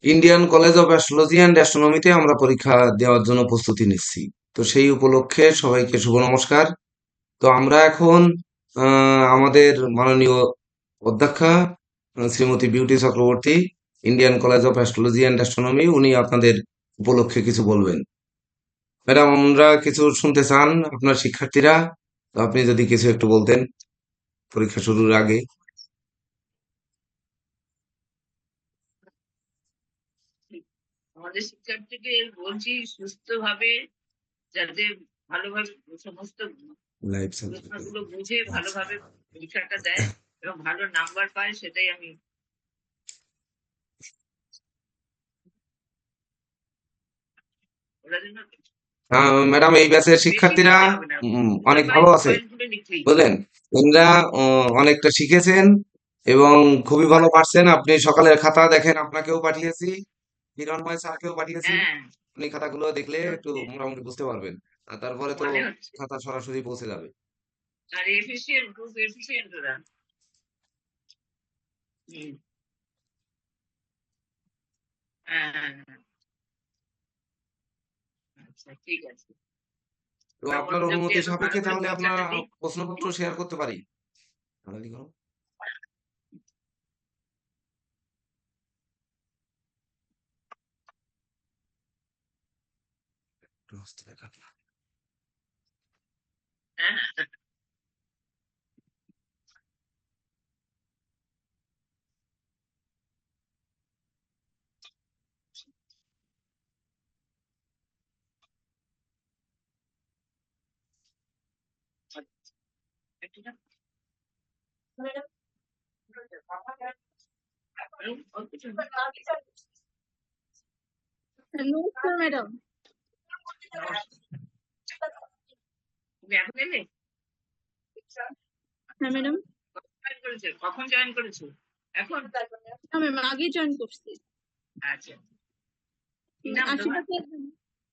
Indian college of astrology and অ্যাস্ট্রোনমিতে আমরা পরীক্ষা দেওয়ার জন্য প্রস্তুতি নিচ্ছি। তো সেই উপলক্ষে সবাইকে শুভ নমস্কার। তো আমরা এখন আমাদের মাননীয় অধ্যক্ষা Shrimati beauty Chakraborty, Indian college of astrology and astronomy, উনি আপনাদের উপলক্ষে কিছু বলবেন। ম্যাডাম, আমরা কিছু শুনতে চান আপনার শিক্ষার্থীরা। তো আপনি যদি কিছু একটু বলতেন পরীক্ষা শুরুর আগে। আমাদের শিক্ষার্থীদের বলছি সুস্থভাবে যাতে ভালোভাবে সমস্ত লাইভ প্রশ্নগুলো বুঝে ভালোভাবে পরীক্ষাটা দেয় এবং ভালো নাম্বার পায়, সেটাই আমি ওরা যেন ম্যাডাম, এই ব্যাচের বেশি শিক্ষার্থীরা লিখতে হবে না, অনেক পয়েন্ট ভালো আছে, পয়েন্ট গুলো লিখলেই হবে। বুঝলেন? এনারা অনেকটা শিখেছেন এবং খুবই ভালো পারছেন। আপনি সকালের খাতা দেখেন, আপনাকেও পাঠিয়েছি, হিরণময় স্যারকেও পাঠিয়েছি। হ্যাঁ, আপনি খাতাগুলো দেখলে মনে একটু হচ্ছে মোটামুটি বুঝতে পারবেন। আর তারপরে তো মনে হচ্ছে খাতা সরাসরি পৌঁছে যাবে। আর এফিসিয়েন্ট, খুব এফিসিয়েন্ট ওরা। হুম, হ্যাঁ হ্যাঁ হ্যাঁ, আচ্ছা ঠিক আছে, তো ওরা আপনার মনোযোগ দিয়ে অনুমতি একদম ভালো সাপেক্ষে করে তাহলে আপনার পরীক্ষাটা দিই। প্রশ্নপত্র শেয়ার করতে পারি? তাহলে কি করো? একটু হস্তে দেখা। হ্যাঁ, একটু না, অল্প কিছু না। নমস্কার ম্যাডাম। নমস্কার। তুমি এখন এলে? হ্যাঁ ম্যাডাম। জয়েন করেছো? কখন জয়েন করেছো? এখন? হ্যাঁ ম্যাম, আগেই জয়েন করছি। আচ্ছা, কি নাম তোমার? আশীর্বাদ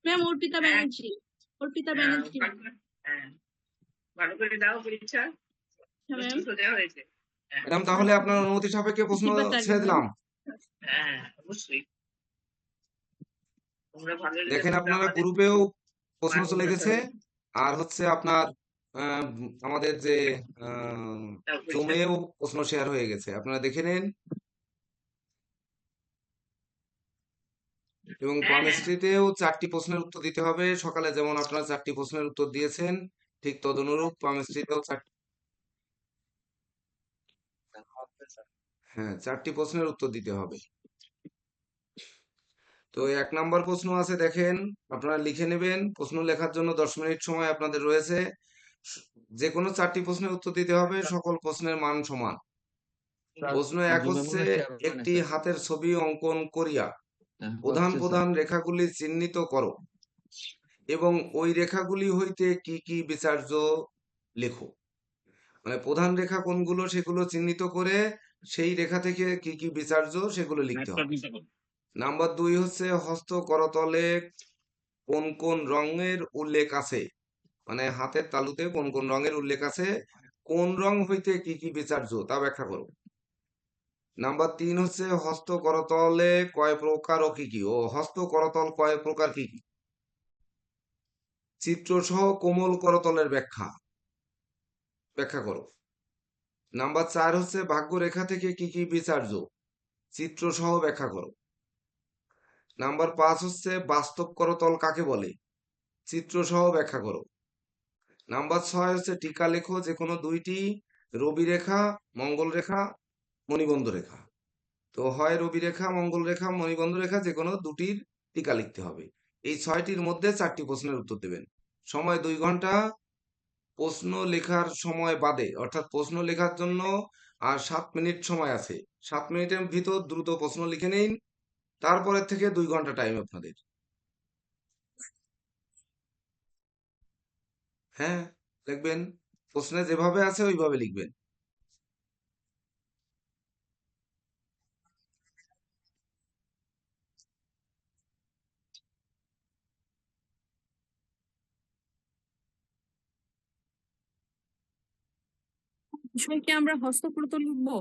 ম্যাম, অর্পিতা হ্যাঁ, ব্যানার্জি। অর্পিতা ব্যানার্জি ম্যাম। হ্যাঁ, ভালো করে দাও পরীক্ষা, হ্যাঁ ম্যাম। সোজা হয়েছে। হ্যাঁ ম্যাডাম, তাহলে আপনার অনুমতি সাপেক্ষে প্রশ্ন আশীর্বাদ রাখবেন ছেড়ে ম্যাম। দিলাম। হ্যাঁ, অবশ্যই তোমরা ভালো দেখেন, রেজাল্ট করবে, আপনারা আমাদের গ্রুপেও প্রশ্ন মান চলে উন্নত গেছে। হবে। আর হচ্ছে আপনার আমাদের যে দাও পরীক্ষা। জুমেও প্রশ্ন শেয়ার হয়ে গেছে, আপনারা দেখে নিন। এবং হ্যাঁ হ্যাঁ পামিস্ট্রিতেও 4টি প্রশ্নের উত্তর দিতে হবে। সকালে যেমন আপনারা 4টি প্রশ্নের উত্তর দিয়েছেন, ঠিক তদনুরূপ পামিস্ট্রিতেও হ্যাঁ, 4টি প্রশ্নের উত্তর দিতে হবে। তো 1 নাম্বার প্রশ্ন আছে, দেখেন, আপনারা লিখে নেবেন। প্রশ্ন লেখার জন্য 10 মিনিট সময় আপনাদের রয়েছে। স- যে কোনো 4টি প্রশ্নের উত্তর দিতে হবে, সকল প্রশ্নের মান সমান। প্রশ্ন 1 হচ্ছে, একটি হাতের ছবি অঙ্কন করিয়া প্রধান প্রধান রেখাগুলি চিহ্নিত করো এবং ওই রেখাগুলি হইতে কি কি বিচার্য লেখো। মানে প্রধান রেখা কোনগুলো সেগুলো চিহ্নিত করে সেই রেখা থেকে কি কি বিচার্য সেগুলো লিখতে হবে। নাম্বার 2 হচ্ছে, হস্ত করতলে কোন কোন রঙের উল্লেখ আছে, মানে হাতের তালুতে কোন কোন রঙের উল্লেখ আছে, কোন রং হইতে কি কি বিচার্য তা ব্যাখ্যা করো। নাম্বার 3 হচ্ছে, হস্ত করতলে কয় প্রকার ও কি কি, ও হস্ত করতল কয় প্রকার কি কি, চিত্রসহ কোমল করতলের ব্যাখ্যা ব্যাখ্যা করো। নাম্বার 4 হচ্ছে, ভাগ্যরেখা থেকে কি কি বিচার্য, চিত্রসহ ব্যাখ্যা করো। নাম্বার 5 হচ্ছে, বাস্তব করতল কাকে বলে, চিত্রসহ ব্যাখ্যা করো। নাম্বার 6 হচ্ছে, টিকা লেখো যে কোনো 2টি রবি রেখা, মঙ্গল রেখা, মণিবন্ধ রেখা। তো হয় রবি রেখা, মঙ্গল রেখা, মণিবন্ধ রেখা, যে কোনো 2টির টিকা লিখতে হবে। এই 6টির মধ্যে 4টি প্রশ্নের উত্তর দেবেন। সময় 2 ঘন্টা। প্রশ্ন লেখার সময় বাদে, অর্থাৎ প্রশ্ন লেখার জন্য আর 7 মিনিট সময় আছে। 7 মিনিটের ভিতর দ্রুত প্রশ্ন লিখে নিন, তারপরের থেকে 2 ঘন্টা টাইম আপনাদের। হ্যাঁ, লিখবেন, প্রশ্নে যেভাবে আছে ওইভাবে লিখবেন। বিষয় কি আমরা হস্তপ্রত লিখবো?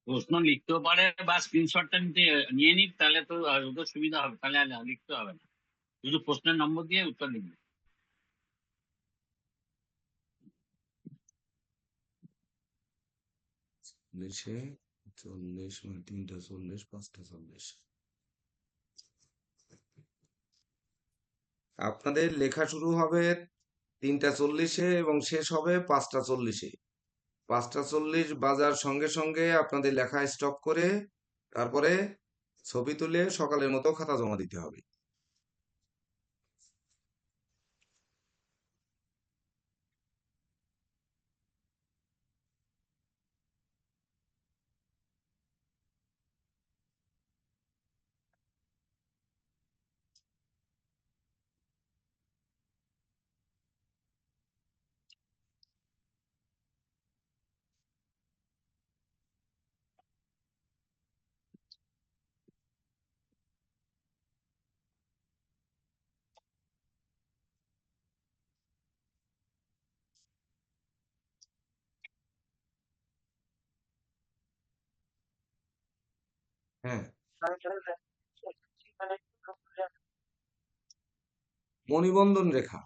প্রশ্ন লিখতেও পারে বা স্ক্রিনশটটা নিয়ে নিক, তাহলে তো ওদের সুবিধা হবে, তাহলে আর লিখতে হবে না, শুধু প্রশ্নের নম্বর দিয়ে উত্তর লিখবে। চল্লিশে 40 মানে 3টা 40 5টা 40। আপনাদের লেখা শুরু হবে 3টা 40-এ এবং শেষ হবে 5টা 40-এ। 5টা 40 বাজার সঙ্গে সঙ্গে আপনাদের লেখা স্টপ করে তারপরে ছবি তুলে সকালের মতো খাতা জমা দিতে হবে। হ্যাঁ, মণিবন্ধন রেখা।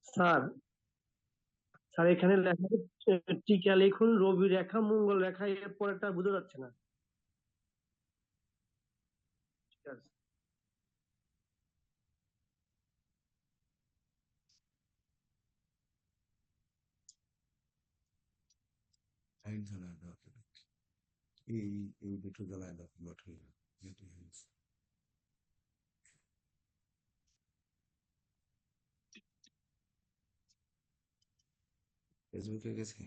স্যার স্যার এখানে লেখা হচ্ছে টিকা লিখুন রবি রেখা মঙ্গল রেখা, এর পরেরটা বোঝা যাচ্ছে না। ঠিক আছে। লাইট জ্বালায় দাও এখানে। এই দুটো জ্বালায় দাও লটারি। ফেসবুকে গেছে।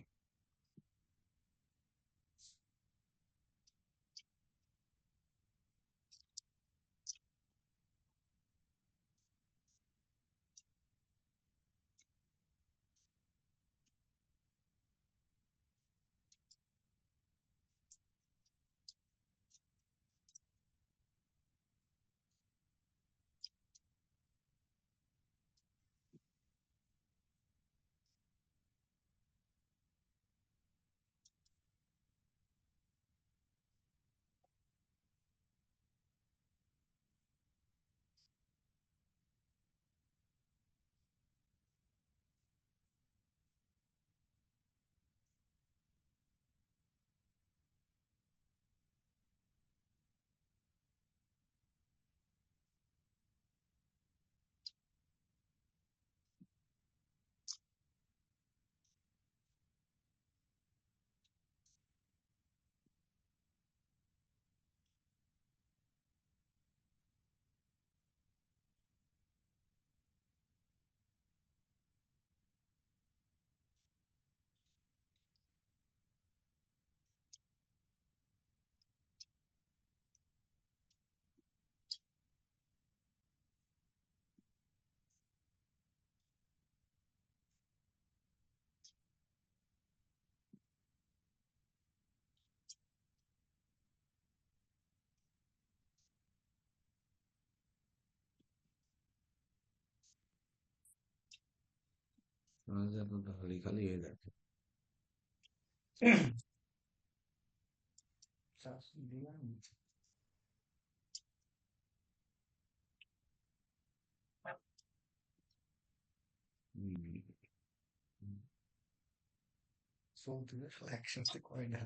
খালি খালি হয়ে যাচ্ছে। একসাথে করে না।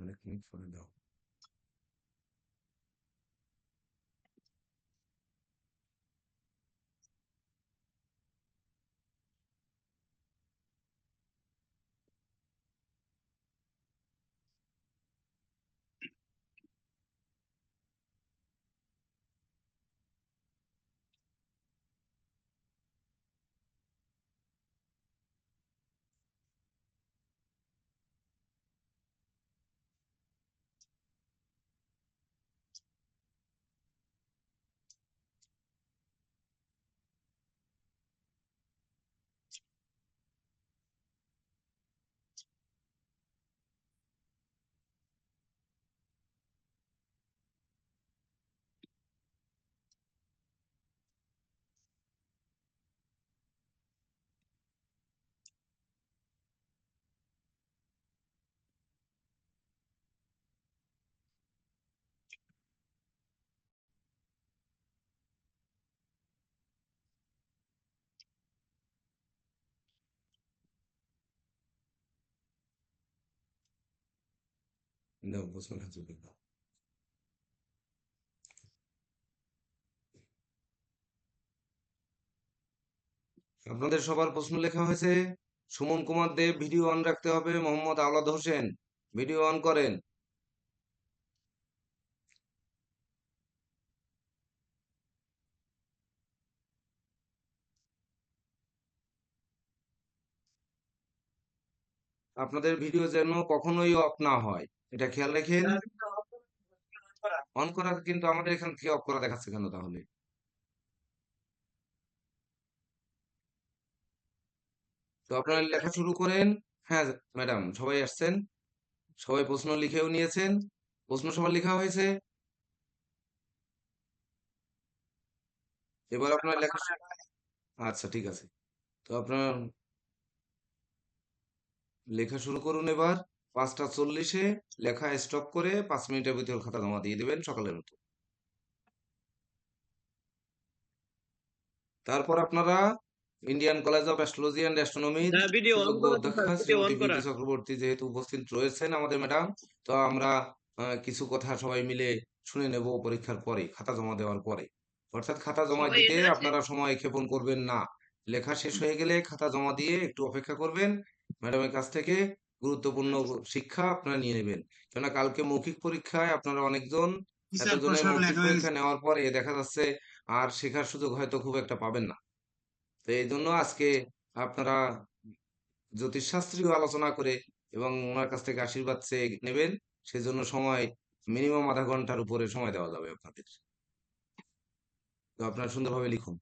অনেক মিনিট পরে দাও। দাও প্রশ্ন লেখা শুরু করো। আপনাদের সবার প্রশ্ন লেখা হয়েছে? সুমন কুমার দেব ভিডিও অন রাখতে হবে। মোহাম্মদ আওলাদ হোসেন ভিডিও অন করেন। আপনাদের ভিডিও যেন কখনোই অফ না হয়, এটা খেয়াল রাখেন। অন করা, কিন্তু আমাদের এখান থেকে অফ করা দেখাচ্ছে কেন তাহলে? তো আপনারা লেখা শুরু করেন। হ্যাঁ ম্যাডাম, সবাই আসছেন, সবাই প্রশ্ন লিখেও নিয়েছেন। প্রশ্ন সবার লেখা হয়েছে। এবার আপনার লেখা আচ্ছা ঠিক আছে। তো আপনার লেখা শুরু করুন এবার। 5টা 40-এ লেখা স্টপ করে 5 মিনিটের ভিতর খাতা জমা দিয়ে দিবেন সকালের মতো। তারপর আপনারা Indian college of astrology and অ্যাস্ট্রোনমির সুযোগ্য অধ্যক্ষা শ্রীমতী বিউটি চক্রবর্তী যেহেতু উপস্থিত রয়েছেন আমাদের ম্যাডাম, তো আমরা কিছু কথা সবাই মিলে শুনে নেব পরীক্ষার পরে, খাতা জমা দেওয়ার পরে। অর্থাৎ খাতা জমা সবাই দিতে এসে গেছে? আপনারা সময় ক্ষেপণ করবেন না। লেখা শেষ হয়ে গেলে খাতা জমা দিয়ে একটু অপেক্ষা করবেন। ম্যাডামের কাছ থেকে গুরুত্বপূর্ণ শিক্ষা আপনারা নিয়ে নেবেন। কেননা কালকে মৌখিক পরীক্ষায় আপনারা অনেকজন, এতজনের মৌখিক পরীক্ষা নেওয়ার পরে দেখা যাচ্ছে আর শেখার সুযোগ হয়তো খুব একটা পাবেন না। তো এই জন্য আজকে আপনারা জ্যোতিষশাস্ত্রীয় আলোচনা করে এবং ওনার কাছ থেকে আশীর্বাদ চেয়ে নেবেন। সেজন্য সময় মিনিমাম আধা ঘন্টার উপরে সময় দেওয়া যাবে আপনাদের। তো আপনারা সুন্দরভাবে লিখুন।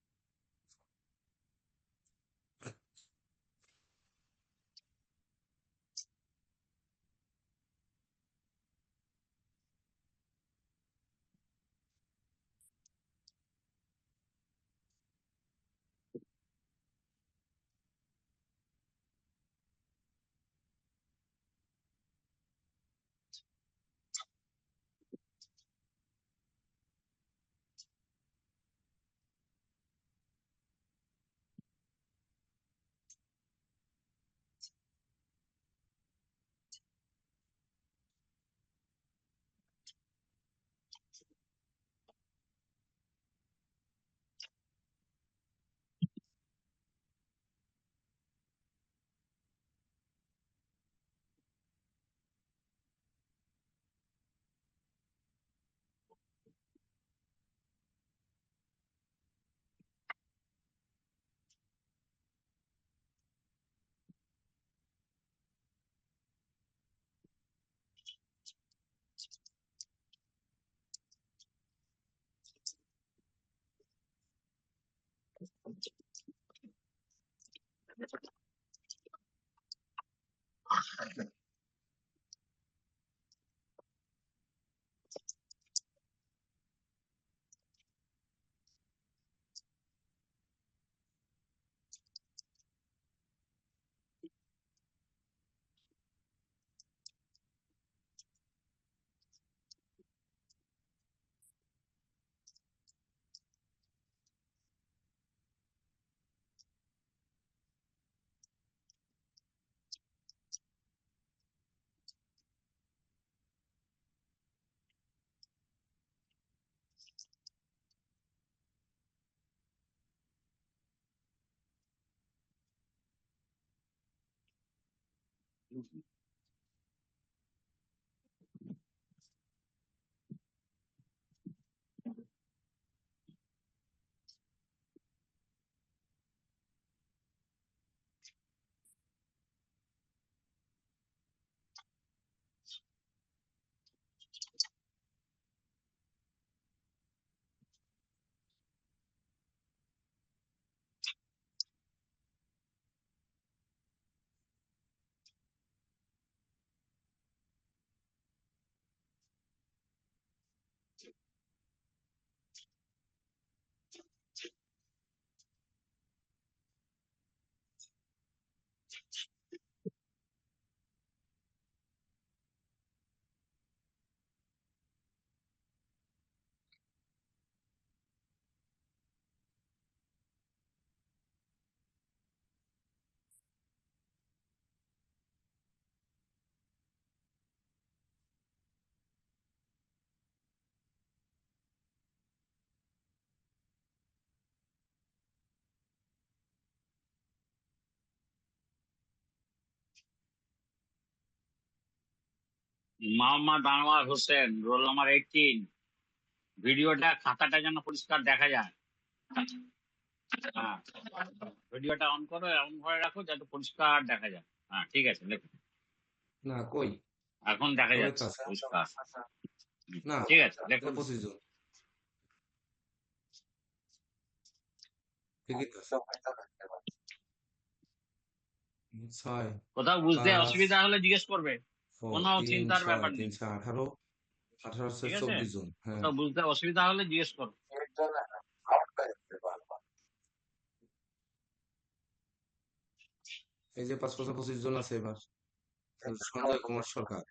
Mohammad Anwar Hossain, roll number 18। ভিডিওটা, খাতাটা যেন পরিষ্কার দেখা যায়। হ্যাঁ, ভিডিওটা অন করো, এমন ভাবে রাখো যাতে পরিষ্কার দেখা যায়। হ্যাঁ, ঠিক আছে, লেখো। না কই এখন দেখা তবে যাচ্ছে কাজ পরিষ্কার। না ঠিক আছে, লেখো। 25 জন ঠিকই তো আছে। 6 কোথাও বুঝতে 5 অসুবিধা হলে জিজ্ঞেস করবে, 4 কোনো 3 চিন্তার 6 ব্যাপার 3 নেই। 6 18 18 ঠিক আছে, 24 জন। হ্যাঁ, কোথাও বুঝতে অসুবিধা হলে জিজ্ঞেস করো। এই যে 5 5 25 জন আছে এবার। সঞ্জয় কুমার সরকার,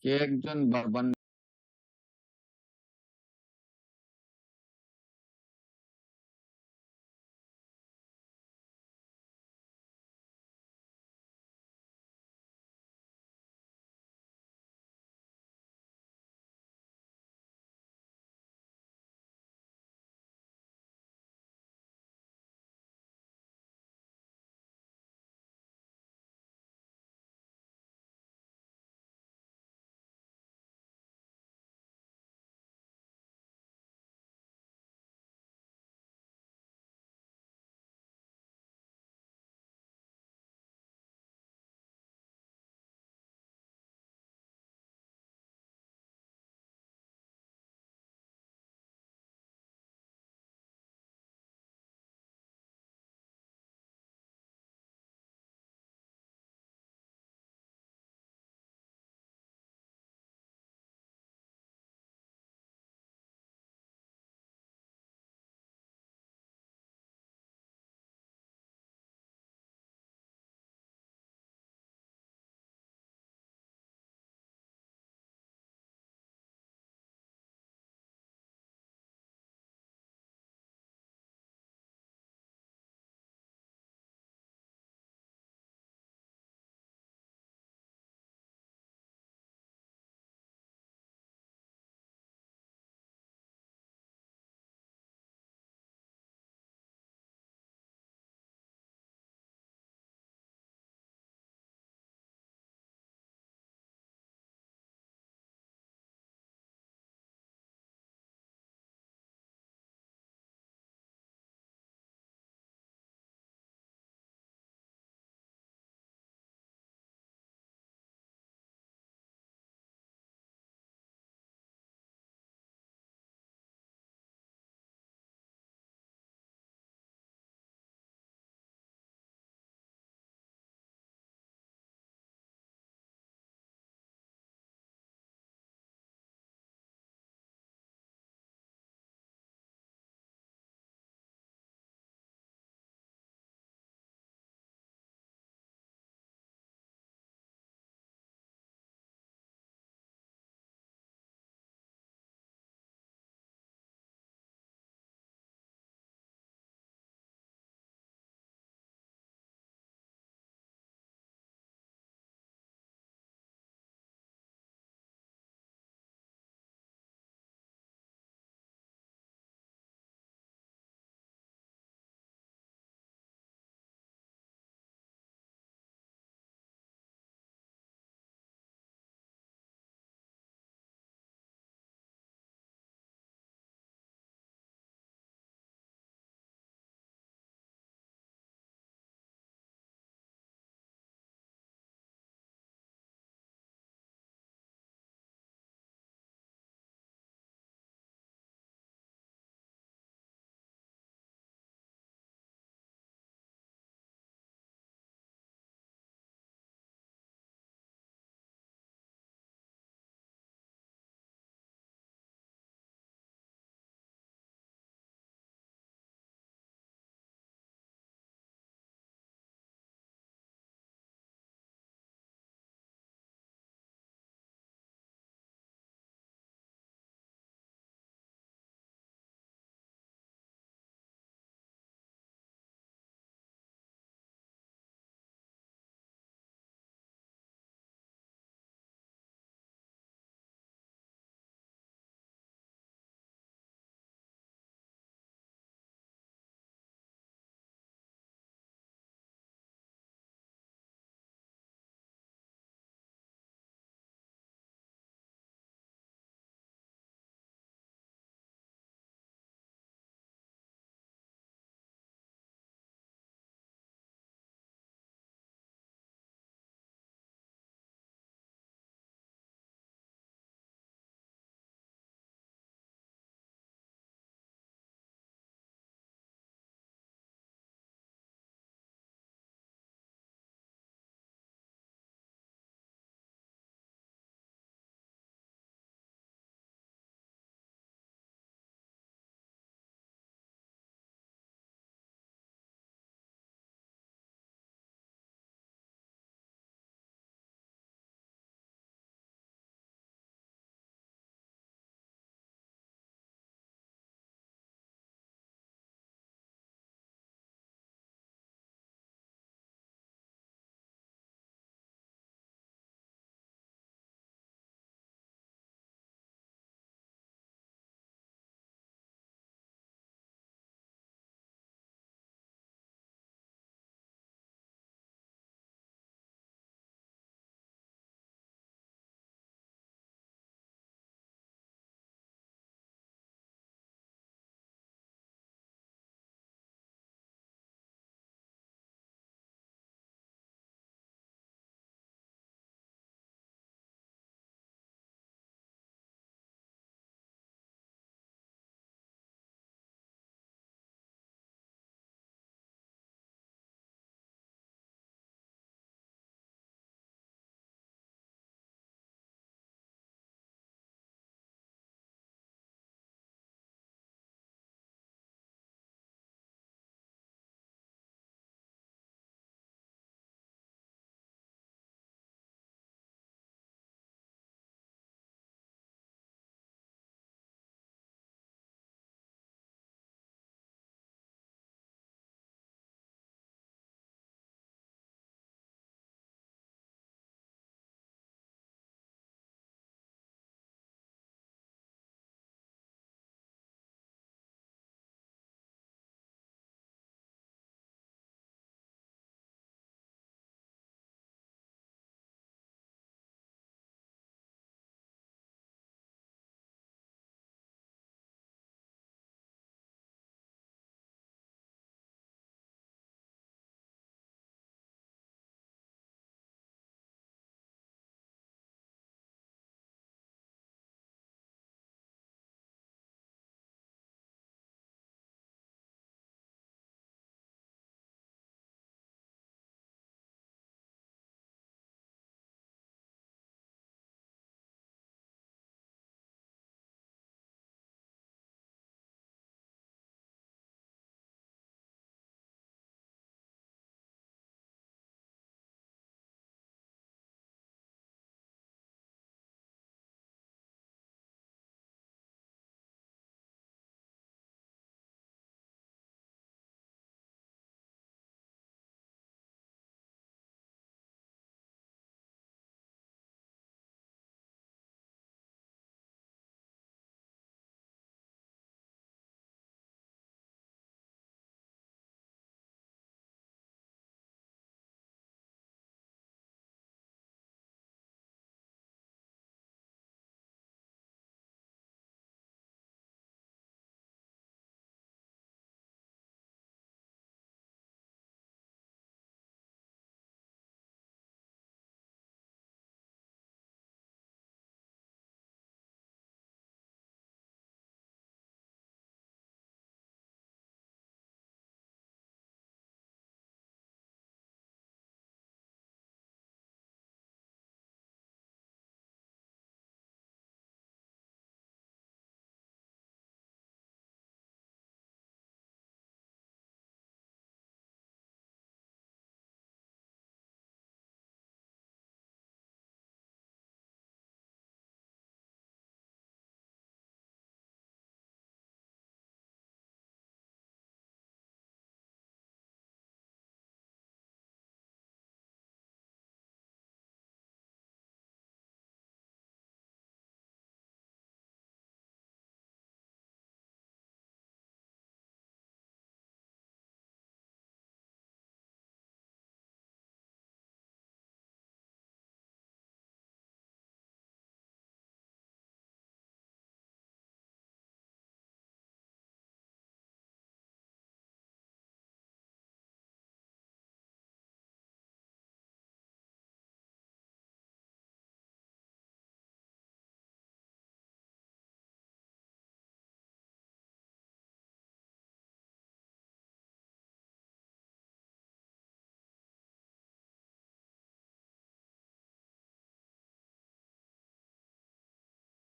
কে একজন বারবার